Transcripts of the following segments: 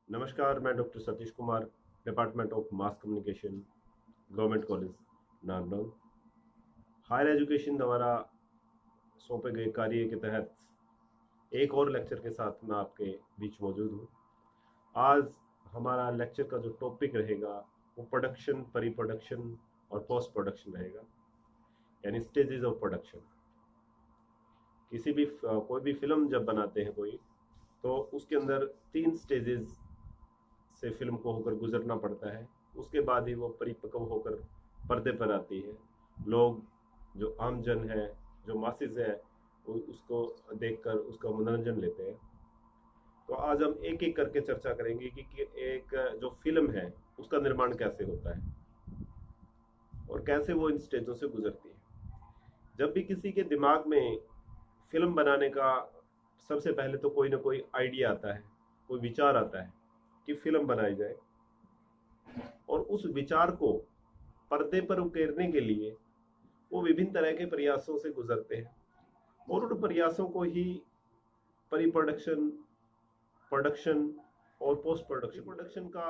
नमस्कार, मैं doctor Satish Kumar, department of mass communication, government college, Narnaul. Higher education द्वारा सौंपे गए कार्य के तहत एक और लेक्चर के साथ मैं आपके बीच मौजूद हूँ। आज हमारा लेक्चर का जो टॉपिक रहेगा वो प्रोडक्शन, प्री प्रोडक्शन और पोस्ट प्रोडक्शन रहेगा, यानी स्टेजेस ऑफ प्रोडक्शन। किसी भी कोई भी फिल्म जब बनाते हैं कोई, तो उसके अंदर 3 स्टेजेस से फिल्म को होकर गुजरना पड़ता है। उसके बाद ही वो परिपक्व होकर पर्दे पर आती है। लोग, जो आम जन है, जो मासिस है, वो उसको देखकर उसका मनोरंजन लेते हैं। तो आज हम एक एक करके चर्चा करेंगे कि एक जो फिल्म है उसका निर्माण कैसे होता है और कैसे वो इन स्टेजों से गुजरती है। जब भी किसी के दिमाग में फिल्म बनाने का, सबसे पहले तो कोई ना कोई आइडिया आता है, कोई विचार आता है कि फिल्म बनाई जाए, और उस विचार को पर्दे पर उकेरने के लिए वो विभिन्न तरह के प्रयासों से गुजरते हैं, और उन प्रयासों को ही प्री प्रोडक्शन, प्रोडक्शन और पोस्ट प्रोडक्शन। प्रोडक्शन का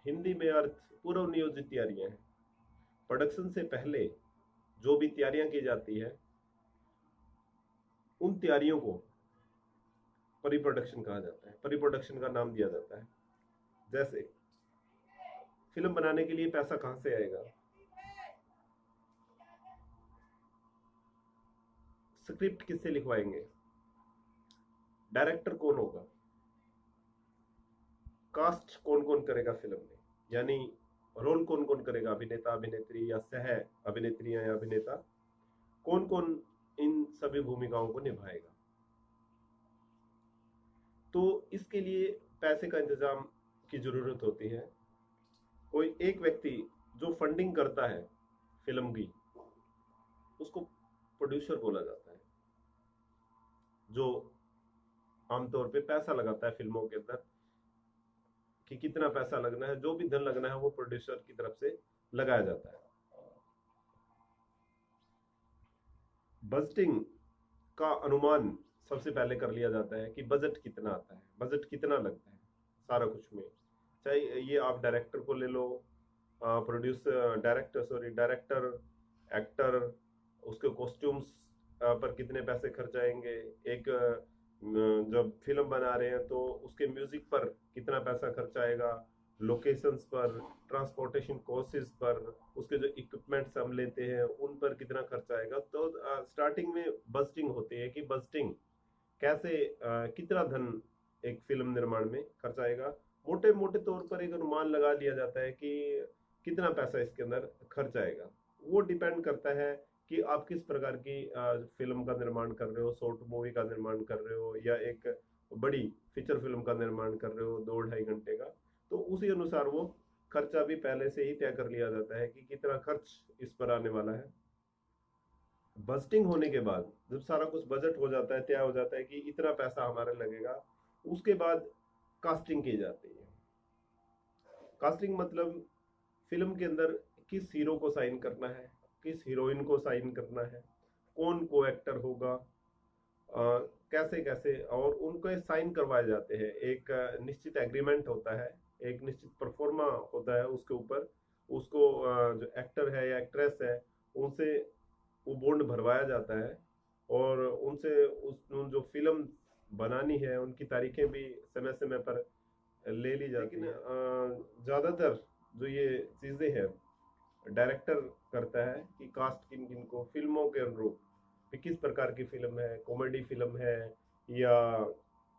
हिंदी में अर्थ पूर्व नियोजित तैयारियां हैं। प्रोडक्शन से पहले जो भी तैयारियां की जाती है, उन तैयारियों को प्री प्रोडक्शन कहा जाता है, प्री प्रोडक्शन का नाम दिया जाता है। जैसे फिल्म बनाने के लिए पैसा कहां से आएगा, स्क्रिप्ट किससे लिखवाएंगे, डायरेक्टर कौन होगा, कास्ट कौन कौन करेगा फिल्म में, यानी रोल कौन कौन करेगा, अभिनेता, अभिनेत्री या सह अभिनेत्रियां या अभिनेता, कौन कौन इन सभी भूमिकाओं को निभाएगा। तो इसके लिए पैसे का इंतजाम की जरूरत होती है। कोई एक व्यक्ति जो फंडिंग करता है फिल्म की, उसको प्रोड्यूसर बोला जाता है। जो आमतौर पे पैसा लगाता है फिल्मों के अंदर, कि कितना पैसा लगना है, जो भी धन लगना है वो प्रोड्यूसर की तरफ से लगाया जाता है। बजटिंग का अनुमान सबसे पहले कर लिया जाता है कि बजट कितना आता है, बजट कितना लगता है सारा कुछ में। चाहे ये आप डायरेक्टर को ले लो, producer, director, sorry, director, actor, उसके कॉस्ट्यूम्स पर कितने पैसे खर्च आएंगे, एक जब फिल्म बना रहे हैं तो उसके म्यूजिक पर कितना पैसा खर्च आएगा, लोकेशंस पर, ट्रांसपोर्टेशन कॉस्ट्स पर, उसके जो इक्विपमेंट्स हम लेते हैं उन पर कितना खर्च आएगा। तो स्टार्टिंग में बजटिंग होती है कि बजटिंग कैसे, कितना धन एक फिल्म निर्माण में खर्च आएगा। मोटे मोटे तौर पर एक अनुमान लगा लिया जाता है कि कितना पैसा इसके अंदर खर्च आएगा। वो डिपेंड करता है कि आप किस प्रकार की फिल्म का निर्माण कर रहे हो, शॉर्ट मूवी का निर्माण कर रहे हो या एक बड़ी फीचर फिल्म का निर्माण कर रहे हो 2-2.5 घंटे का। तो उसी अनुसार वो खर्चा भी पहले से ही तय कर लिया जाता है कि कितना खर्च इस पर आने वाला है। बजटिंग होने के बाद जब सारा कुछ बजट हो जाता है, तय हो जाता है कि इतना पैसा हमारा लगेगा, उसके बाद कास्टिंग की जाती है। कास्टिंग मतलब फिल्म के अंदर किस हीरो को साइन करना है, किस हीरोइन को साइन करना है, कौन को एक्टर होगा, कैसे कैसे, और उनको साइन करवाए जाते हैं। एक निश्चित एग्रीमेंट होता है, एक निश्चित परफॉर्मा होता है, उसके ऊपर उसको जो एक्टर है या एक्ट्रेस है उनसे वो बॉन्ड भरवाया जाता है, और उनसे उन जो फिल्म बनानी है उनकी तारीखें भी समय समय पर ले ली जाती है। लेकिन ज्यादातर जो ये चीजें हैं डायरेक्टर करता है कि कास्ट किन किन को फिल्मों के अनुरूप, कि किस प्रकार की फिल्म है, कॉमेडी फिल्म है या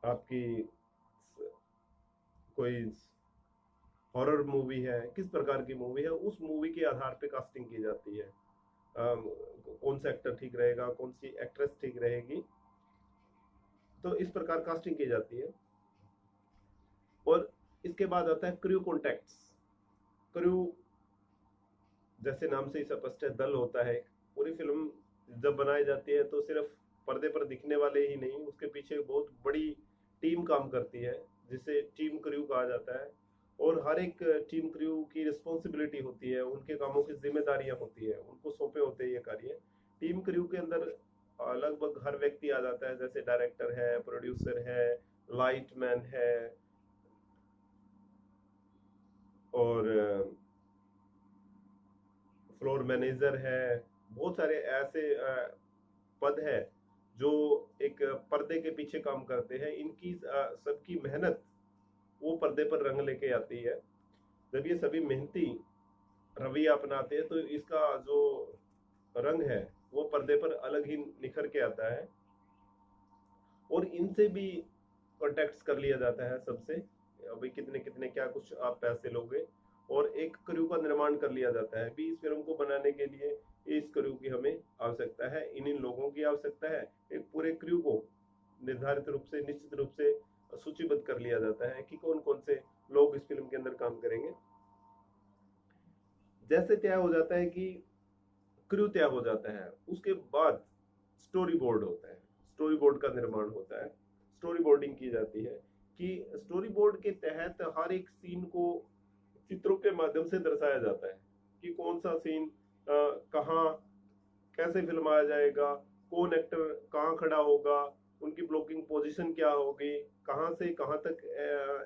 आपकी कोई हॉरर मूवी है, किस प्रकार की मूवी है, उस मूवी के आधार पे कास्टिंग की जाती है। कौन सा एक्टर ठीक रहेगा, कौन सी एक्ट्रेस ठीक रहेगी, तो इस प्रकार कास्टिंग की जाती है। और इसके बाद आता है क्रू कॉन्टैक्ट्स। क्रू, जैसे नाम से ही स्पष्ट है, दल होता है। पूरी फिल्म जब बनाई जाती है तो सिर्फ पर्दे पर दिखने वाले ही नहीं, उसके पीछे बहुत बड़ी टीम काम करती है, जिसे टीम क्रू कहा जाता है। और हर एक टीम क्रू की रिस्पॉन्सिबिलिटी होती है, उनके कामों की जिम्मेदारियां होती है, उनको सौंपे होते हैं ये कार्य। टीम क्रू के अंदर लगभग हर व्यक्ति आ जाता है, जैसे डायरेक्टर है, प्रोड्यूसर है, लाइट मैन है, और फ्लोर मैनेजर है, बहुत सारे ऐसे पद है जो एक पर्दे के पीछे काम करते हैं। इनकी सबकी मेहनत वो पर्दे पर रंग लेके आती है। जब ये सभी मेहनती रवैया अपनाते हैं तो इसका जो रंग है वो पर्दे पर अलग ही निखर के आता है। और इनसे भी कॉन्टेक्ट कर लिया जाता है सबसे, अभी कितने कितने क्या कुछ आप पैसे लोगे, और एक क्रू का निर्माण कर लिया जाता है भी इस फिल्म को बनाने के लिए इस क्रू की हमें आवश्यकता है, इन लोगों की आवश्यकता है। एक पूरे क्रू को निर्धारित रूप से, निश्चित रूप से सूचीबद्ध कर लिया जाता है कि कौन कौन से लोग इस फिल्म के अंदर काम करेंगे। जैसे तय हो जाता है कि क्रू तय हो जाता है, उसके बाद स्टोरी बोर्ड होता है, स्टोरी बोर्ड का निर्माण होता है, स्टोरी बोर्डिंग की जाती है कि स्टोरी बोर्ड के तहत हर एक सीन को चित्रों के माध्यम से दर्शाया जाता है कि कौन सा सीन कहाँ कैसे फिल्माया जाएगा, कौन एक्टर कहाँ खड़ा होगा, उनकी ब्लॉकिंग पोजीशन क्या होगी, कहाँ से कहाँ तक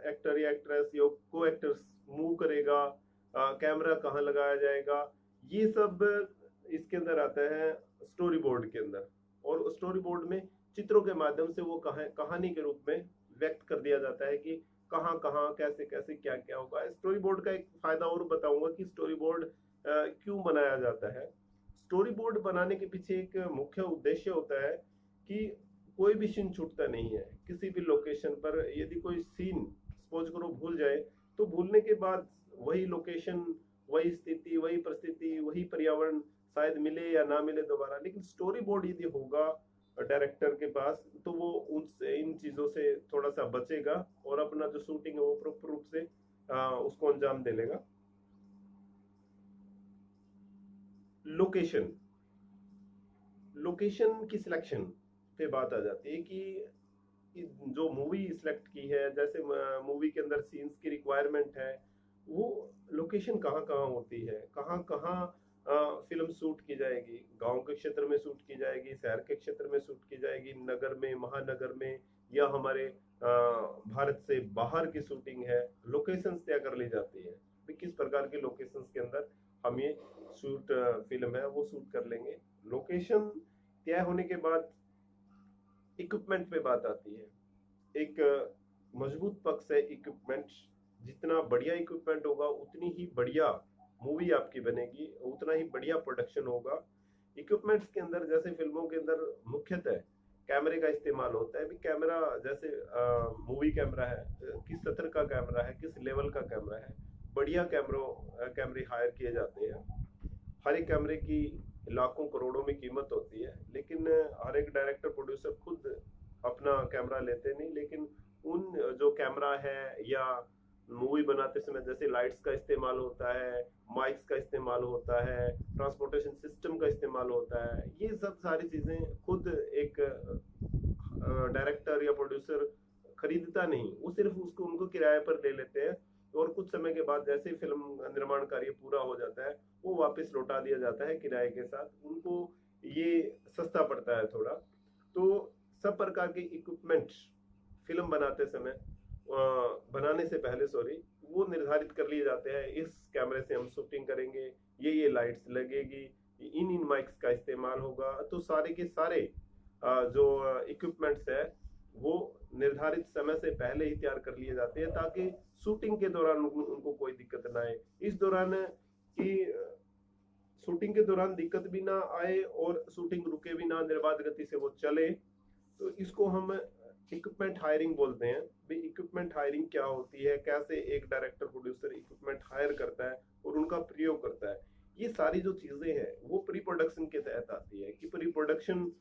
एक्टर या एक्ट्रेस या को एक्टर्स मूव करेगा, कैमरा कहाँ लगाया जाएगा, ये सब इसके अंदर आता है स्टोरी बोर्ड के अंदर। और स्टोरी बोर्ड में चित्रों के माध्यम से वो कहानी के रूप में व्यक्त कर दिया जाता है कि कहाँ कहाँ कैसे कैसे क्या क्या होगा। स्टोरी बोर्ड का एक फायदा और बताऊंगा कि स्टोरी बोर्ड क्यों बनाया जाता है। स्टोरी बोर्ड बनाने के पीछे एक मुख्य उद्देश्य होता है कि कोई भी सीन छूटता नहीं है। किसी भी लोकेशन पर यदि कोई सीन सपोज करो भूल जाए, तो भूलने के बाद वही लोकेशन, वही स्थिति, वही परिस्थिति, वही पर्यावरण शायद मिले या ना मिले दोबारा। लेकिन स्टोरी बोर्ड यदि होगा डायरेक्टर के पास तो वो उनसे, इन चीजों से थोड़ा सा बचेगा और अपना जो शूटिंग है वो प्रॉपर रूप से उसको अंजाम दे लेगा। लोकेशन, लोकेशन की सिलेक्शन पे बात आ जाती है कि जो मूवी सिलेक्ट की है, जैसे मूवी के अंदर सीन्स की रिक्वायरमेंट है, वो लोकेशन कहाँ कहाँ होती है, कहाँ कहाँ फिल्म शूट की जाएगी। गांव के क्षेत्र में शूट की जाएगी, शहर के क्षेत्र में शूट की जाएगी, नगर में, महानगर में, या हमारे भारत से बाहर की शूटिंग है। लोकेशंस तय कर ली जाती है कि किस प्रकार की लोकेशंस के अंदर हम ये शूट फिल्म है वो शूट कर लेंगे। लोकेशन तय होने के बाद इक्विपमेंट पे बात आती है। एक मजबूत पक्ष है इक्विपमेंट। जितना बढ़िया इक्विपमेंट होगा उतनी ही बढ़िया मूवी आपकी बनेगी, उतना ही बढ़िया प्रोडक्शन होगा। इक्विपमेंट्स के अंदर जैसे फिल्मों के अंदर मुख्यतः कैमरे का इस्तेमाल होता है। भी कैमरा जैसे मूवी कैमरा है, किस स्तर का कैमरा है, किस लेवल का कैमरा है, बढ़िया कैमरे हायर किए जाते हैं। हर एक कैमरे की लाखों करोड़ों में कीमत होती है, लेकिन हर एक डायरेक्टर प्रोड्यूसर खुद अपना कैमरा लेते नहीं, लेकिन उन जो कैमरा है या मूवी बनाते समय जैसे लाइट्स का इस्तेमाल होता है, माइक्स का इस्तेमाल होता है, ट्रांसपोर्टेशन सिस्टम का इस्तेमाल होता है, ये सब सारी चीजें खुद एक डायरेक्टर या प्रोड्यूसर खरीदता नहीं, वो सिर्फ उसको उनको किराए पर ले लेते हैं। और कुछ समय के बाद जैसे फिल्म निर्माण कार्य पूरा हो जाता है वो वापस लौटा दिया जाता है किराए के साथ। उनको ये सस्ता पड़ता है थोड़ा। तो सब प्रकार के इक्विपमेंट फिल्म बनाते समय, बनाने से पहले सॉरी, वो निर्धारित कर लिए जाते हैं। इस कैमरे से हम शूटिंग करेंगे, ये लाइट्स लगेगी, इन माइक्स का इस्तेमाल होगा। तो सारे के सारे जो इक्विपमेंट्स है वो निर्धारित समय से पहले ही तैयार कर लिए जाते हैं ताकि शूटिंग के दौरान उनको कोई दिक्कत ना आए। इस दौरान की शूटिंग के दौरान दिक्कत भी ना आए और शूटिंग रुके भी ना, निर्बाध गति से वो चले, तो इसको हम इक्विपमेंट हायरिंग बोलते हैं। भाई इक्विपमेंट हायरिंग क्या होती है, कैसे एक डायरेक्टर प्रोड्यूसर इक्विपमेंट हायर करता है और उनका प्रयोग करता है, ये सारी जो चीजें हैं वो प्री प्रोडक्शन के तहत आती है। कि प्री प्रोडक्शन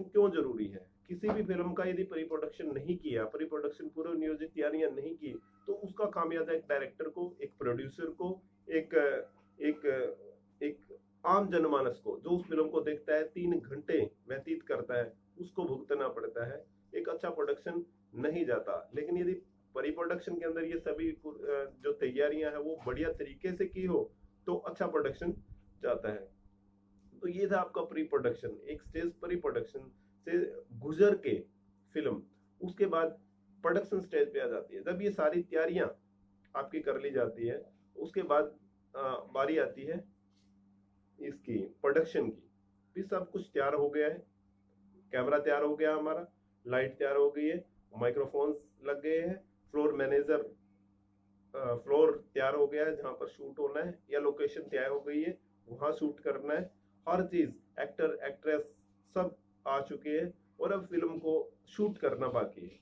क्यों जरूरी है। किसी भी फिल्म का यदि प्री प्रोडक्शन नहीं किया, प्री प्रोडक्शन पूर्व नियोजित तैयारियां नहीं की, तो उसका खामियाजा एक डायरेक्टर को, एक प्रोड्यूसर को, एक एक एक आम जनमानस को, जो उस फिल्म को देखता है, 3 घंटे व्यतीत करता है, उसको भुगतना पड़ता है। एक अच्छा प्रोडक्शन नहीं जाता। लेकिन यदि प्री प्रोडक्शन के अंदर ये सभी जो तैयारियां हैं वो बढ़िया तरीके से की हो तो अच्छा प्रोडक्शन जाता है। तो ये था आपका प्री प्रोडक्शन। एक स्टेज प्री प्रोडक्शन से गुजर के फिल्म उसके बाद प्रोडक्शन स्टेज पे आ जाती है। जब ये सारी तैयारियां आपकी कर ली जाती है। उसके बाद बारी आती है इसकी प्रोडक्शन की। भी सब कुछ तैयार हो गया है, कैमरा तैयार हो गया हमारा, लाइट तैयार हो गई है, माइक्रोफोन्स लग गए हैं, फ्लोर मैनेजर फ्लोर तैयार हो गया है जहां पर शूट होना है, या लोकेशन तैयार हो गई है वहां शूट करना है। हर चीज, एक्टर एक्ट्रेस सब आ चुके हैं और अब फिल्म को शूट करना बाकी है।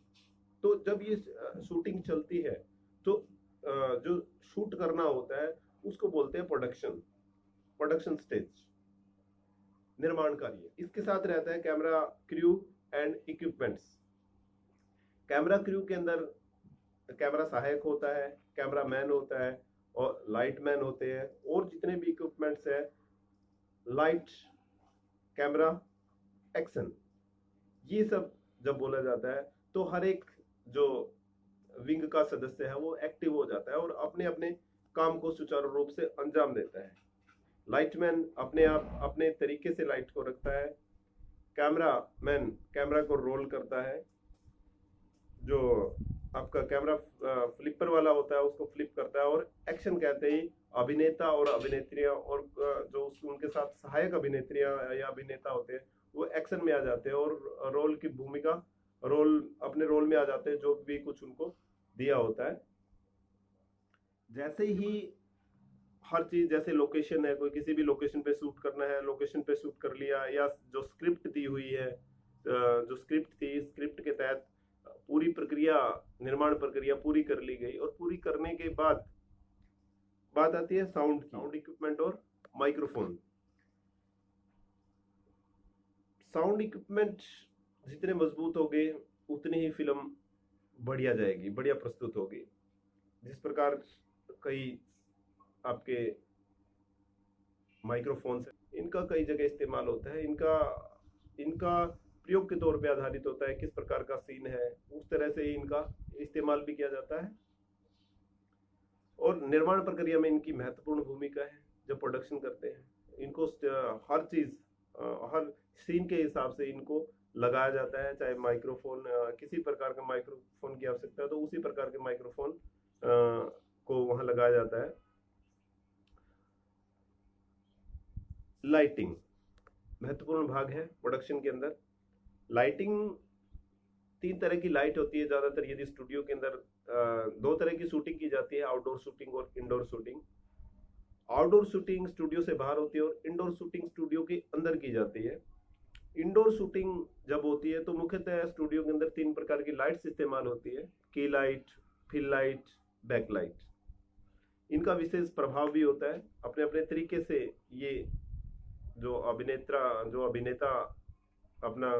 तो जब ये शूटिंग चलती है तो जो शूट करना होता है उसको बोलते हैं प्रोडक्शन, प्रोडक्शन स्टेज, निर्माण कार्य। इसके साथ रहता है camera crew and equipments. Camera crew के अंदर कैमरा सहायक होता है, कैमरा मैन होता है और लाइट मैन होते हैं, और जितने भी इक्विपमेंट्स है, लाइट, कैमरा, एक्शन, ये सब जब बोला जाता है तो हर एक जो विंग का सदस्य है वो एक्टिव हो जाता है और अपने अपने काम को सुचारू रूप से अंजाम देता है। लाइटमैन अपने आप अपने तरीके से लाइट को रखता है, कैमरा मैन कैमरा को रोल करता है, जो आपका कैमरा फ्लिपर वाला होता है उसको फ्लिप करता है, और एक्शन कहते ही अभिनेता और अभिनेत्रियां और जो उनके साथ सहायक अभिनेत्रियां या अभिनेता होते हैं वो एक्शन में आ जाते हैं और रोल की भूमिका, रोल अपने रोल में आ जाते हैं जो भी कुछ उनको दिया होता है। जैसे ही हर चीज, जैसे लोकेशन है, कोई किसी भी लोकेशन पे शूट करना है, लोकेशन पे शूट कर लिया, या जो स्क्रिप्ट दी हुई है, जो स्क्रिप्ट थी, स्क्रिप्ट के तहत पूरी प्रक्रिया, निर्माण प्रक्रिया पूरी कर ली गई, और पूरी करने के बाद बात आती है साउंड की, साउंड इक्विपमेंट और माइक्रोफोन। साउंड इक्विपमेंट जितने मजबूत हो गए उतनी ही फिल्म बढ़िया जाएगी, बढ़िया प्रस्तुत होगी। जिस प्रकार कई आपके माइक्रोफोन्स है, इनका कई जगह इस्तेमाल होता है, इनका इनका प्रयोग के तौर पे आधारित होता है, किस प्रकार का सीन है उस तरह से ही इनका इस्तेमाल भी किया जाता है। और निर्माण प्रक्रिया में इनकी महत्वपूर्ण भूमिका है। जब प्रोडक्शन करते हैं इनको हर चीज, हर सीन के हिसाब से इनको लगाया जाता है। चाहे माइक्रोफोन, किसी प्रकार का माइक्रोफोन की आवश्यकता है तो उसी प्रकार के माइक्रोफोन को वहां लगाया जाता है। लाइटिंग महत्वपूर्ण भाग है प्रोडक्शन के अंदर। लाइटिंग, 3 तरह की लाइट होती है ज्यादातर, यदि स्टूडियो के अंदर 2 तरह की शूटिंग की जाती है, आउटडोर शूटिंग और indoor shooting. Outdoor shooting studio से बाहर होती है और इंडोर शूटिंग स्टूडियो के अंदर की जाती है। इंडोर शूटिंग जब होती है तो मुख्यतः स्टूडियो के अंदर 3 प्रकार की लाइट्स इस्तेमाल होती है, key light, fill light, back light. इनका विशेष प्रभाव भी होता है, अपने अपने तरीके से ये जो अभिनेता अपना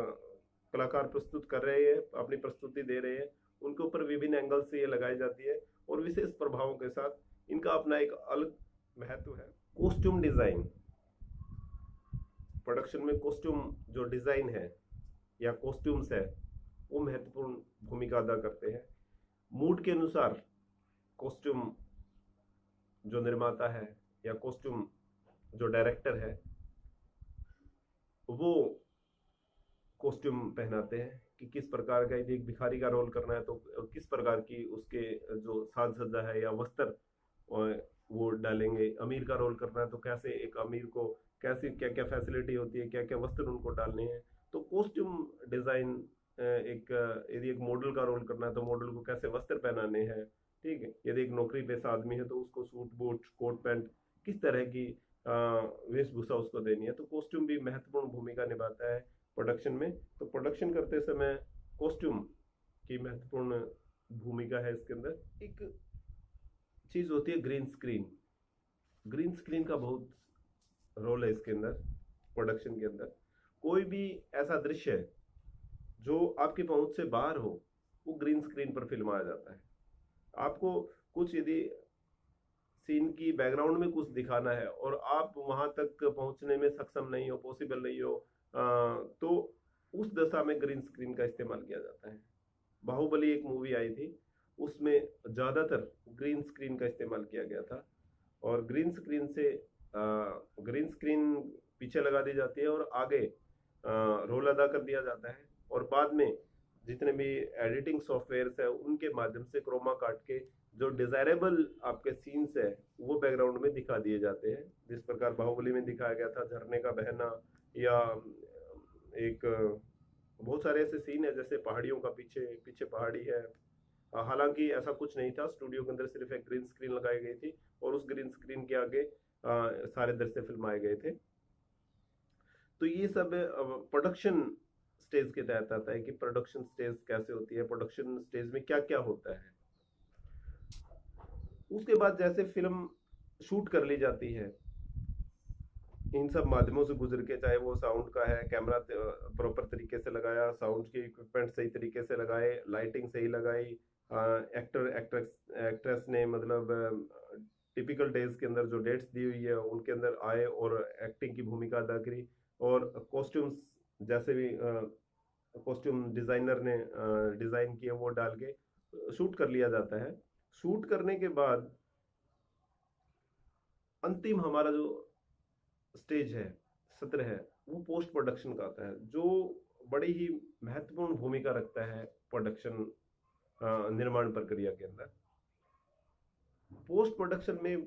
कलाकार प्रस्तुत कर रहे हैं, अपनी प्रस्तुति दे रहे हैं, उनके ऊपर विभिन्न एंगल से ये लगाई जाती है और विशेष प्रभावों के साथ इनका अपना एक अलग महत्व है। कॉस्ट्यूम डिजाइन, प्रोडक्शन में कॉस्ट्यूम जो डिजाइन है या कॉस्ट्यूम्स है वो महत्वपूर्ण भूमिका अदा करते हैं। मूड के अनुसार कॉस्ट्यूम जो निर्माता है या कॉस्ट्यूम जो डायरेक्टर है वो कॉस्ट्यूम पहनाते हैं कि किस प्रकार का, यदि एक भिखारी का रोल करना है तो किस प्रकार की उसके जो साज सज्जा है या वस्त्र वो डालेंगे। अमीर का रोल करना है तो कैसे एक अमीर को कैसी क्या क्या फैसिलिटी होती है, क्या क्या वस्त्र उनको डालने हैं। तो कॉस्ट्यूम डिजाइन, यदि एक मॉडल का रोल करना है तो मॉडल को कैसे वस्त्र पहनाने हैं, ठीक है। यदि एक नौकरी पेशा आदमी है तो उसको सूट बूट कोट पैंट किस तरह की वेशभूषा उसको देनी है। तो कॉस्ट्यूम भी महत्वपूर्ण भूमिका निभाता है प्रोडक्शन में। तो प्रोडक्शन करते समय कॉस्ट्यूम की महत्वपूर्ण भूमिका है। इसके अंदर एक चीज होती है ग्रीन स्क्रीन। ग्रीन स्क्रीन का बहुत रोल है इसके अंदर, प्रोडक्शन के अंदर। कोई भी ऐसा दृश्य जो आपकी पहुंच से बाहर हो वो ग्रीन स्क्रीन पर फिल्माया जाता है। आपको कुछ यदि सीन की बैकग्राउंड में कुछ दिखाना है और आप वहां तक पहुंचने में सक्षम नहीं हो, पॉसिबल नहीं हो, तो उस दशा में ग्रीन स्क्रीन का इस्तेमाल किया जाता है। बाहुबली एक मूवी आई थी, उसमें ज्यादातर ग्रीन स्क्रीन का इस्तेमाल किया गया था। और ग्रीन स्क्रीन पीछे लगा दी जाती है और आगे रोल अदा कर दिया जाता है, और बाद में जितने भी एडिटिंग सॉफ्टवेयर है उनके माध्यम से क्रोमा काट के जो डिजायरेबल आपके सीन्स है वो बैकग्राउंड में दिखा दिए जाते हैं। जिस प्रकार बाहुबली में दिखाया गया था झरने का बहना, या एक बहुत सारे ऐसे सीन है जैसे पहाड़ियों का, पीछे पीछे पहाड़ी है। हालांकि ऐसा कुछ नहीं था, स्टूडियो के अंदर सिर्फ एक ग्रीन स्क्रीन लगाई गई थी और उस ग्रीन स्क्रीन के आगे सारे दृश्य फिल्माए गए थे। तो ये सब प्रोडक्शन स्टेज के तहत आता है कि प्रोडक्शन स्टेज कैसे होती है, प्रोडक्शन स्टेज में क्या क्या होता है। उसके बाद जैसे फिल्म शूट कर ली जाती है इन सब माध्यमों से गुजर के, चाहे वो साउंड का है, कैमरा प्रॉपर तरीके से लगाया, साउंड के इक्विपमेंट सही तरीके से लगाए, लाइटिंग सही लगाई, एक्टर एक्ट्रेस ने मतलब टिपिकल डेज के अंदर जो डेट्स दी हुई है उनके अंदर आए और एक्टिंग की भूमिका अदा करी, और कॉस्ट्यूम्स जैसे भी कॉस्ट्यूम डिजाइनर ने डिजाइन किए वो डाल के शूट कर लिया जाता है। शूट करने के बाद अंतिम हमारा जो स्टेज है, सत्र है, वो पोस्ट प्रोडक्शन का आता है, जो बड़ी ही महत्वपूर्ण भूमिका रखता है प्रोडक्शन निर्माण प्रक्रिया के अंदर। पोस्ट प्रोडक्शन में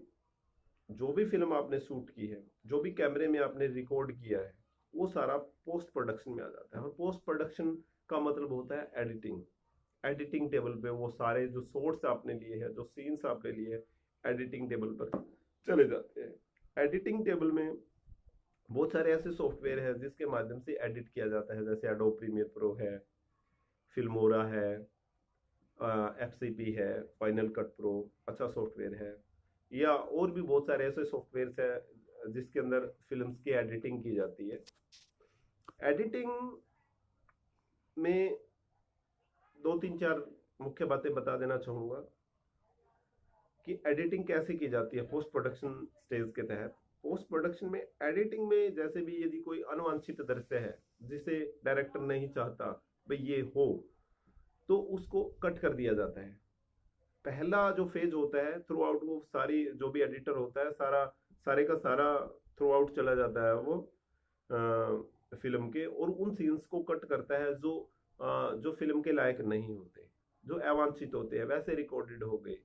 जो भी फिल्म आपने शूट की है, जो भी कैमरे में आपने रिकॉर्ड किया है, वो सारा पोस्ट प्रोडक्शन में आ जाता है। और पोस्ट प्रोडक्शन का मतलब होता है एडिटिंग। एडिटिंग टेबल पे वो सारे जो शॉट्स आपने लिए हैं, जो सीन्स आपने लिए हैं, एडिटिंग टेबल पर चले जाते हैं। एडिटिंग टेबल में बहुत सारे ऐसे सॉफ्टवेयर है जिसके माध्यम से एडिट किया जाता है, जैसे एडोब प्रीमियर प्रो है, फिल्मोरा है, एफसीपी है, फाइनल कट प्रो अच्छा सॉफ्टवेयर है, या और भी बहुत सारे ऐसे सॉफ्टवेयर है जिसके अंदर फिल्म्स की एडिटिंग की जाती है। एडिटिंग में दो तीन चार मुख्य बातें बता देना चाहूंगा कि एडिटिंग कैसे की जाती है पोस्ट प्रोडक्शन स्टेज के तहत। पोस्ट प्रोडक्शन में एडिटिंग में जैसे भी यदि कोई अनवांछित दृश्य है जिसे डायरेक्टर नहीं चाहता भाई ये हो, तो उसको कट कर दिया जाता है। पहला जो फेज होता है थ्रू आउट, वो सारी जो भी एडिटर होता है सारे का सारा थ्रू आउट चला जाता है वो फिल्म के, और उन सीन्स को कट करता है जो फिल्म के लायक नहीं होते, जो अवांछित होते हैं, वैसे रिकॉर्डेड हो गए,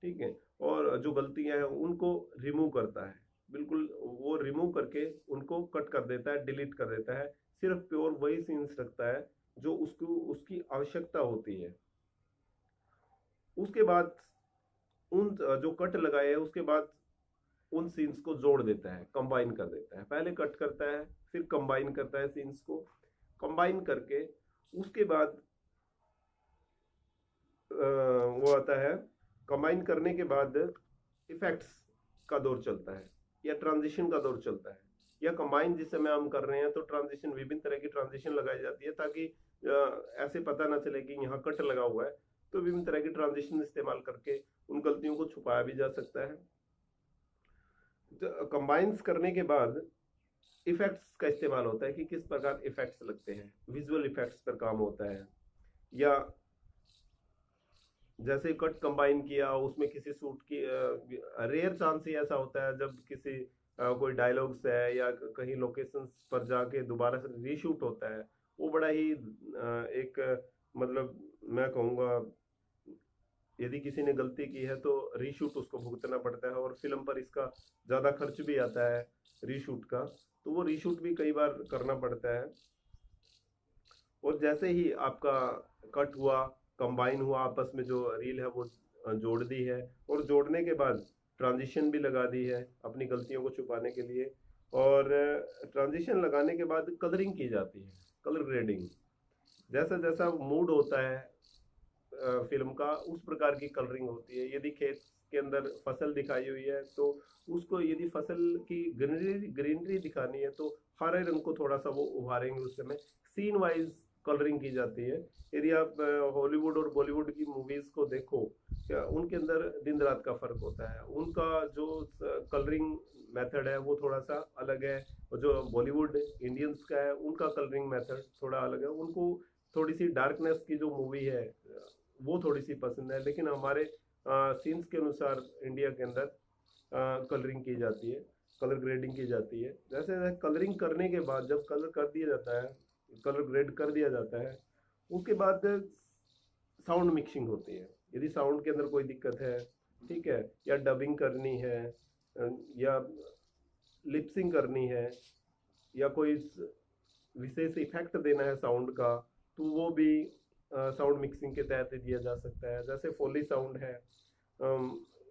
ठीक है, और जो गलतियां हैं उनको रिमूव करता है, बिल्कुल वो रिमूव करके उनको कट कर देता है, डिलीट कर देता है। सिर्फ प्योर वही सीन्स रखता है जो उसको उसकी आवश्यकता होती है। उसके बाद उन जो कट लगाए हैं उसके बाद उन सीन्स को जोड़ देता है, कंबाइन कर देता है। पहले कट करता है, फिर कंबाइन करता है सीन्स को, कंबाइन करके उसके बाद वो आता है, कंबाइन करने के बाद इफेक्ट्स का दौर चलता है या ट्रांजिशन का दौर चलता है, या कंबाइन जिस समय हम कर रहे हैं तो ट्रांजिशन, विभिन्न तरह की ट्रांजिशन लगाई जाती है ताकि ऐसे पता ना चले कि यहाँ कट लगा हुआ है, तो विभिन्न तरह की ट्रांजिशन इस्तेमाल करके उन गलतियों को छुपाया भी जा सकता है। कंबाइंस करने के बाद इफेक्ट्स का इस्तेमाल होता है कि किस प्रकार इफेक्ट्स लगते हैं, विजुअल इफेक्ट्स पर काम होता है। या जैसे कट कंबाइन किया उसमें किसी सूट की रेयर चांस ही ऐसा होता है जब किसी कोई डायलॉग्स है या कहीं लोकेशंस पर जाके दोबारा से रीशूट होता है, वो बड़ा ही एक मतलब मैं कहूँगा यदि किसी ने गलती की है तो रीशूट उसको भुगतना पड़ता है, और फिल्म पर इसका ज़्यादा खर्च भी आता है रीशूट का, तो वो रीशूट भी कई बार करना पड़ता है। और जैसे ही आपका कट हुआ, कंबाइन हुआ, आपस में जो रील है वो जोड़ दी है, और जोड़ने के बाद ट्रांजिशन भी लगा दी है अपनी गलतियों को छुपाने के लिए, और ट्रांजिशन लगाने के बाद कलरिंग की जाती है, कलर ग्रेडिंग। जैसा जैसा मूड होता है फिल्म का उस प्रकार की कलरिंग होती है। यदि खेत के अंदर फसल दिखाई हुई है तो उसको, यदि फसल की ग्रीनरी ग्रीनरी दिखानी है तो हरे रंग को थोड़ा सा वो उभारेंगे, उस समय सीन वाइज कलरिंग की जाती है। यदि आप हॉलीवुड और बॉलीवुड की मूवीज को देखो, उनके अंदर दिन रात का फर्क होता है, उनका जो कलरिंग मेथड है वो थोड़ा सा अलग है, और जो बॉलीवुड इंडियंस का है उनका कलरिंग मेथड थोड़ा अलग है। उनको थोड़ी सी डार्कनेस की जो मूवी है वो थोड़ी सी पसंद है, लेकिन हमारे सीन्स के अनुसार इंडिया के अंदर कलरिंग की जाती है, कलर ग्रेडिंग की जाती है। जैसे कलरिंग करने के बाद जब कलर कर दिया जाता है, कलर ग्रेड कर दिया जाता है, उसके बाद साउंड मिक्सिंग होती है। यदि साउंड के अंदर कोई दिक्कत है, ठीक है, या डबिंग करनी है, या लिपसिंग करनी है, या कोई विशेष इफेक्ट देना है साउंड का, तो वो भी साउंड मिक्सिंग के तहत दिया जा सकता है। जैसे फोली साउंड है,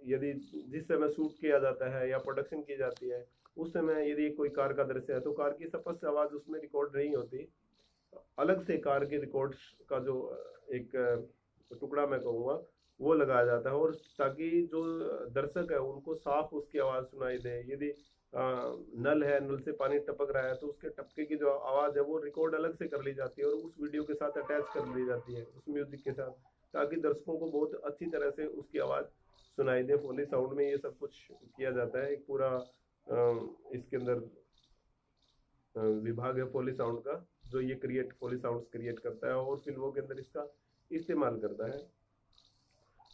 यदि जिस समय शूट किया जाता है या प्रोडक्शन की जाती है, उस समय यदि कोई कार का दृश्य है तो कार की स्पष्ट आवाज उसमें रिकॉर्ड नहीं होती, अलग से कार के रिकॉर्ड्स का जो एक टुकड़ा मैं कहूँगा वो लगाया जाता है, और ताकि जो दर्शक है उनको साफ उसकी आवाज सुनाई दे। यदि नल है, नल से पानी टपक रहा है तो उसके टपके की जो आवाज है वो रिकॉर्ड अलग से कर ली जाती है और उस वीडियो के साथ अटैच कर दी जाती है उस म्यूजिक के साथ, ताकि दर्शकों को बहुत अच्छी तरह से उसकी आवाज सुनाई दे। फोली साउंड में ये सब कुछ किया जाता है। एक पूरा इसके अंदर विभाग है फोली साउंड का, जो ये फोली साउंड्स क्रिएट करता है और फिल्मों के अंदर इसका इस्तेमाल करता है।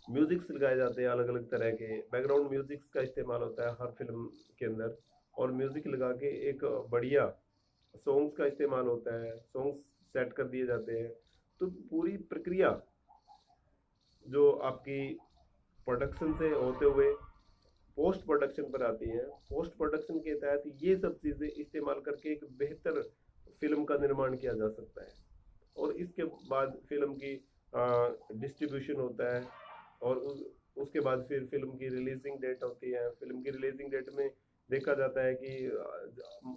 म्यूजिक्स लगाए जाते हैं अलग अलग तरह के, बैकग्राउंड म्यूजिक्स का इस्तेमाल होता है हर फिल्म के अंदर, और म्यूजिक लगा के एक बढ़िया सॉन्ग्स का इस्तेमाल होता है, सॉन्ग्स सेट कर दिए जाते हैं। तो पूरी प्रक्रिया जो आपकी प्रोडक्शन से होते हुए पोस्ट प्रोडक्शन पर आती है, पोस्ट प्रोडक्शन के तहत ये सब चीजें इस्तेमाल करके एक बेहतर फिल्म का निर्माण किया जा सकता है। और इसके बाद फिल्म की डिस्ट्रीब्यूशन होता है, और उसके बाद फिर फिल्म की रिलीजिंग डेट होती है। फिल्म की रिलीजिंग डेट में देखा जाता है कि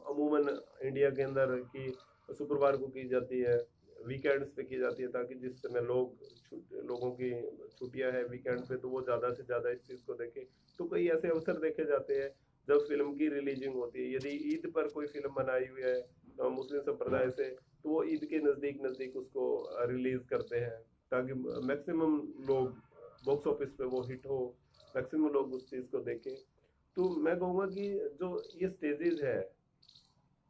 अमूमन इंडिया के अंदर की शुक्रवार को की जाती है, वीकेंड्स पे की जाती है, ताकि जिस समय लोगों की छुट्टियां है वीकेंड पे, तो वो ज़्यादा से ज़्यादा इस चीज़ को देखें। तो कई ऐसे अवसर देखे जाते हैं जब फिल्म की रिलीजिंग होती है। यदि ईद पर कोई फिल्म बनाई हुई है मुस्लिम संप्रदाय से, तो वो ईद के नज़दीक नज़दीक उसको रिलीज करते हैं, ताकि मैक्सिमम लोग बॉक्स ऑफिस पे वो हिट हो, मैक्सिमम लोग उस चीज़ को देखें। तो मैं कहूँगा कि जो ये स्टेजेस है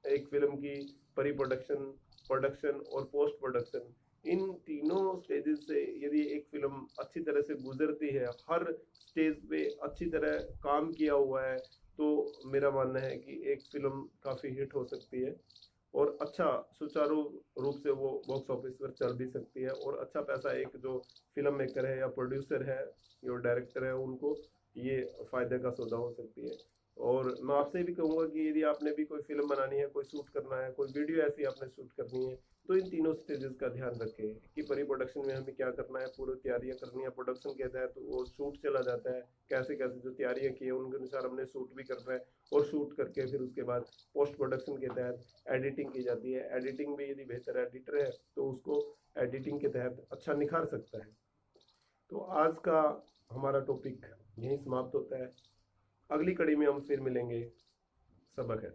एक फिल्म की, प्री प्रोडक्शन, प्रोडक्शन और पोस्ट प्रोडक्शन, इन तीनों स्टेजेस से यदि एक फिल्म अच्छी तरह से गुजरती है, हर स्टेज पे अच्छी तरह काम किया हुआ है, तो मेरा मानना है कि एक फिल्म काफ़ी हिट हो सकती है और अच्छा सुचारू रूप से वो बॉक्स ऑफिस पर चल भी सकती है, और अच्छा पैसा एक जो फिल्म मेकर है या प्रोड्यूसर है या डायरेक्टर है उनको ये फायदे का सौदा हो सकती है। और मैं आपसे भी कहूँगा कि यदि आपने भी कोई फिल्म बनानी है, कोई शूट करना है, कोई वीडियो ऐसी आपने शूट करनी है, तो इन तीनों स्टेजेस का ध्यान रखें कि प्री प्रोडक्शन में हमें क्या करना है, पूरी तैयारियां करनी है, प्रोडक्शन के तहत तो वो शूट चला जाता है, कैसे कैसे जो तैयारियां की है उनके अनुसार हमने शूट भी करना है, और शूट करके फिर उसके बाद पोस्ट प्रोडक्शन के तहत एडिटिंग की जाती है। एडिटिंग भी यदि बेहतर एडिटर है तो उसको एडिटिंग के तहत अच्छा निखार सकता है। तो आज का हमारा टॉपिक यहीं समाप्त होता है। अगली कड़ी में हम फिर मिलेंगे। सबक है।